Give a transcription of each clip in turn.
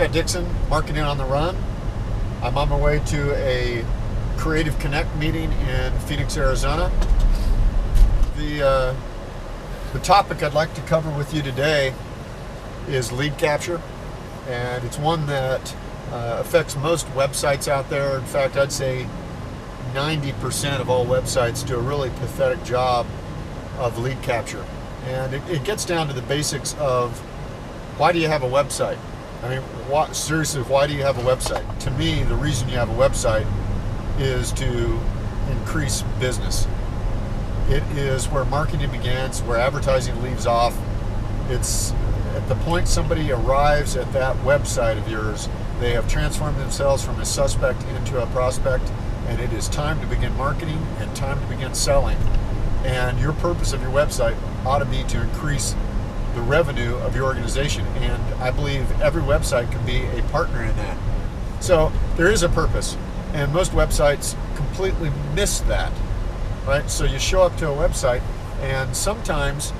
Scott Dixon, Marketing on the Run. I'm on my way to a Creative Connect meeting in Phoenix, Arizona. The topic I'd like to cover with you today is lead capture, and it's one that affects most websites out there. In fact, I'd say 90% of all websites do a really pathetic job of lead capture. And it gets down to the basics of, why do you have a website? I mean, seriously, why do you have a website? To me, the reason you have a website is to increase business. It is where marketing begins, where advertising leaves off. It's at the point somebody arrives at that website of yours, they have transformed themselves from a suspect into a prospect, and it is time to begin marketing and time to begin selling. And your purpose of your website ought to be to increase the revenue of your organization. And I believe every website can be a partner in that. So there is a purpose, and most websites completely miss that, right? So you show up to a website, and sometimes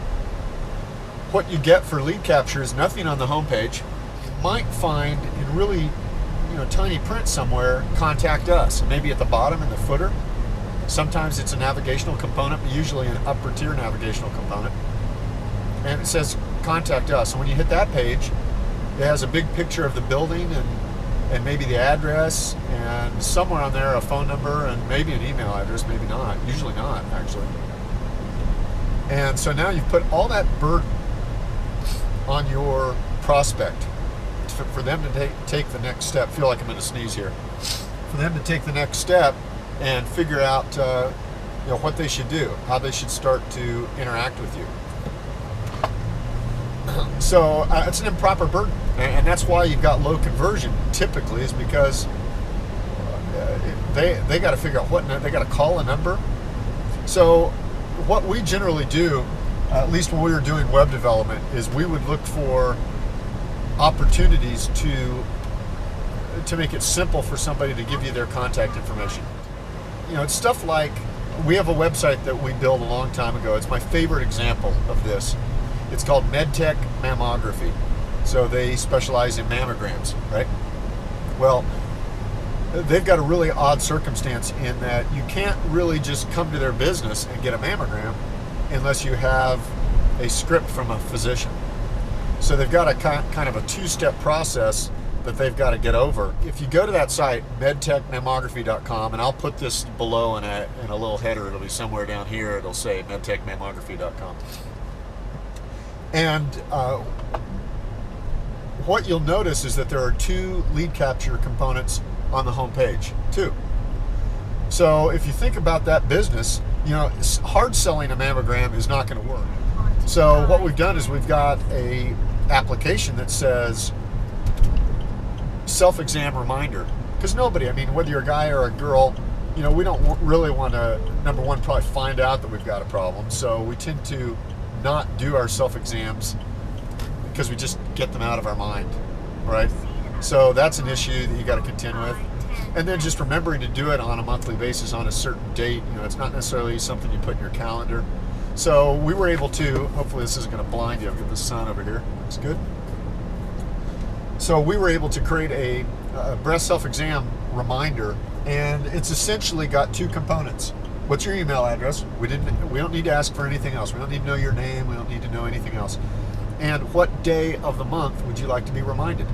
what you get for lead capture is nothing on the homepage. You might find in really, tiny print somewhere, contact us, maybe at the bottom in the footer. Sometimes it's a navigational component, but usually an upper tier navigational component. And it says contact us. And when you hit that page, it has a big picture of the building and maybe the address, and somewhere on there a phone number and maybe an email address, maybe not, usually not actually. And so now you've put all that burden on your prospect for them to take the next step. I feel like I'm going to sneeze here. For them to take the next step and figure out what they should do, how they should start to interact with you. So it's an improper burden, and that's why you've got low conversion typically, is because they got to figure out they got to call a number. So what we generally do, at least when we were doing web development, is we would look for opportunities to make it simple for somebody to give you their contact information. It's stuff like, we have a website that we built a long time ago. It's my favorite example of this. It's called MedTech Mammography. So they specialize in mammograms, right? Well, they've got a really odd circumstance in that you can't really just come to their business and get a mammogram unless you have a script from a physician. So they've got a kind of a two-step process that they've got to get over. If you go to that site, medtechmammography.com, and I'll put this below in a little header, it'll be somewhere down here, it'll say medtechmammography.com. And what you'll notice is that there are two lead capture components on the home page, two. So if you think about that business, hard selling a mammogram is not going to work. So what we've done is we've got a application that says self-exam reminder, because nobody, whether you're a guy or a girl, we don't really want to, number one, probably find out that we've got a problem. So we tend to not do our self-exams because we just get them out of our mind, right? So that's an issue that you got to contend with. And then just remembering to do it on a monthly basis on a certain date. It's not necessarily something you put in your calendar. So we were able to, hopefully this isn't going to blind you, I've got the sun over here, looks good. So we were able to create a breast self-exam reminder, and it's essentially got two components. What's your email address? We don't need to ask for anything else. We don't need to know your name. We don't need to know anything else. And what day of the month would you like to be reminded?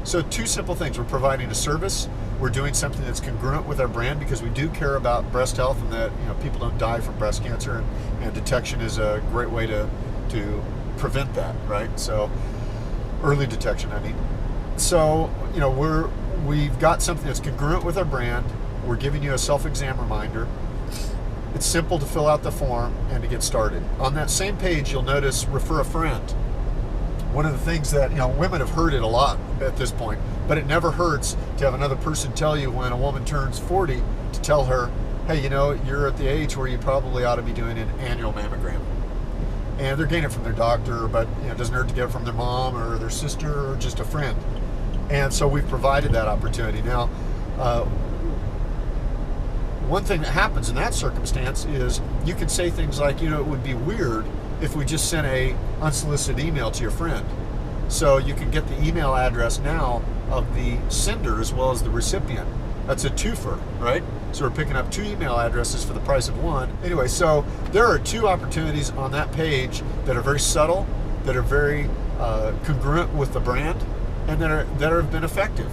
So two simple things. We're providing a service. We're doing something that's congruent with our brand, because we do care about breast health, and that people don't die from breast cancer, and detection is a great way to prevent that, right? So early detection, So we've got something that's congruent with our brand. We're giving you a self-exam reminder. It's simple to fill out the form and to get started. On that same page, you'll notice refer a friend. One of the things that, women have heard it a lot at this point, but it never hurts to have another person tell you when a woman turns 40, to tell her, hey, you're at the age where you probably ought to be doing an annual mammogram. And they're getting it from their doctor, but it doesn't hurt to get it from their mom or their sister or just a friend. And so we've provided that opportunity. Now, one thing that happens in that circumstance is you can say things like, it would be weird if we just sent a unsolicited email to your friend. So you can get the email address now of the sender as well as the recipient. That's a twofer, right? So we're picking up 2 email addresses for the price of 1. Anyway, so there are 2 opportunities on that page that are very subtle, that are very congruent with the brand, and that have been effective.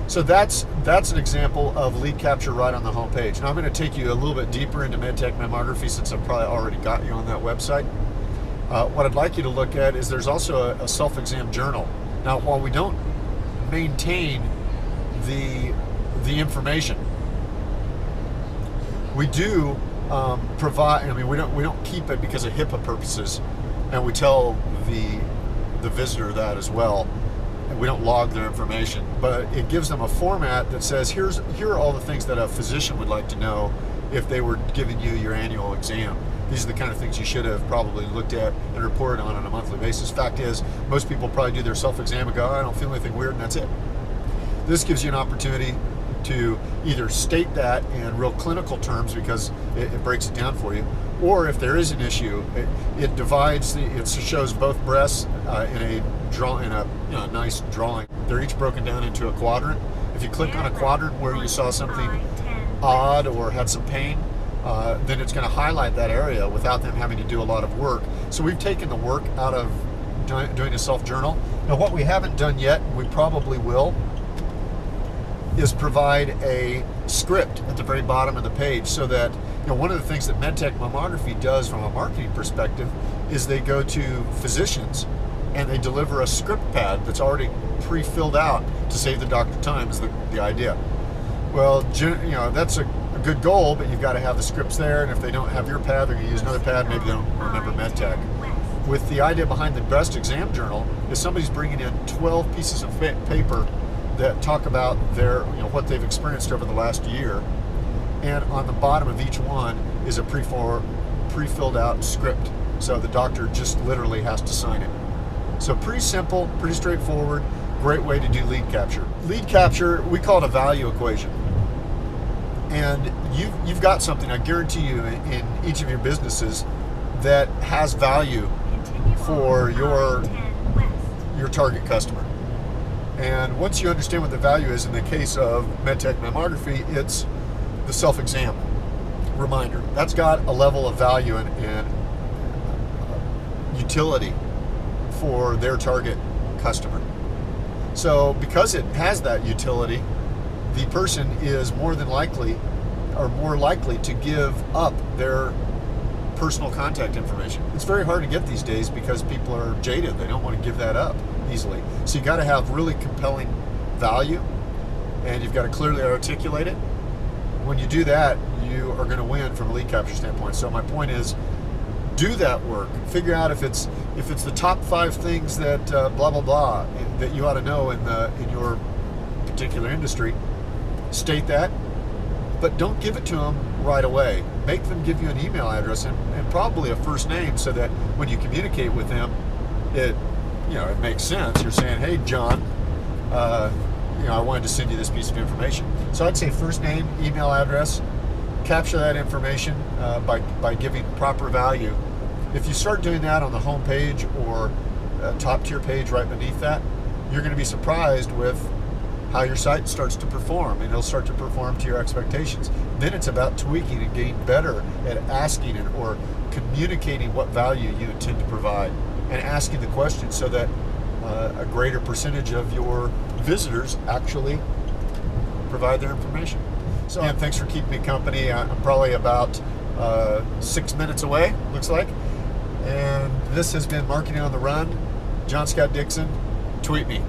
So that's an example of lead capture right on the home page. Now I'm going to take you a little bit deeper into MedTech Mammography, since I've probably already got you on that website. What I'd like you to look at is there's also a self-exam journal. Now, while we don't maintain the information, we do provide. I mean, we don't keep it because of HIPAA purposes, and we tell the visitor that as well. And we don't log their information, but it gives them a format that says here are all the things that a physician would like to know if they were giving you your annual exam. These are the kind of things you should have probably looked at and reported on a monthly basis. Fact is, most people probably do their self-exam and go, I don't feel anything weird, and that's it. This gives you an opportunity to either state that in real clinical terms, because it breaks it down for you, or if there is an issue, it divides. It shows both breasts in a nice drawing. They're each broken down into a quadrant. If you click on a quadrant where you saw something odd or had some pain, then it's going to highlight that area without them having to do a lot of work. So we've taken the work out of doing a self-journal. Now, what we haven't done yet, we probably will, is provide a script at the very bottom of the page, so that, one of the things that MedTech Mammography does from a marketing perspective is they go to physicians and they deliver a script pad that's already pre-filled out to save the doctor time, is the idea. Well, that's a good goal, but you've got to have the scripts there, and if they don't have your pad, they're going to use another pad. Maybe they don't remember MedTech. With the idea behind the breast exam journal is somebody's bringing in 12 pieces of paper that talk about their, what they've experienced over the last year, and on the bottom of each one is a pre-filled out script. So the doctor just literally has to sign it. So pretty simple, pretty straightforward, great way to do lead capture. Lead capture, we call it a value equation. And you've got something, I guarantee you, in each of your businesses that has value for your target customer. And once you understand what the value is, in the case of MedTech Mammography, it's the self-exam reminder. That's got a level of value and utility for their target customer. So because it has that utility, the person is more likely to give up their personal contact information. It's very hard to get these days because people are jaded. They don't want to give that up easily. So you got to have really compelling value, and you've got to clearly articulate it. When you do that, you are going to win from a lead capture standpoint. So my point is, do that work. Figure out if it's the top 5 things that blah blah blah that you ought to know in your particular industry. State that, but don't give it to them right away. Make them give you an email address and probably a first name, so that when you communicate with them, it makes sense. You're saying, hey John, I wanted to send you this piece of information. So I'd say first name, email address, capture that information by giving proper value. If you start doing that on the home page or a top tier page right beneath that, you're going to be surprised with how your site starts to perform, and it'll start to perform to your expectations. Then it's about tweaking and getting better at asking or communicating what value you intend to provide, and asking the question so that a greater percentage of your visitors actually provide their information. So thanks for keeping me company. I'm probably about 6 minutes away, looks like. And this has been Marketing on the Run. John Scott Dixon, tweet me.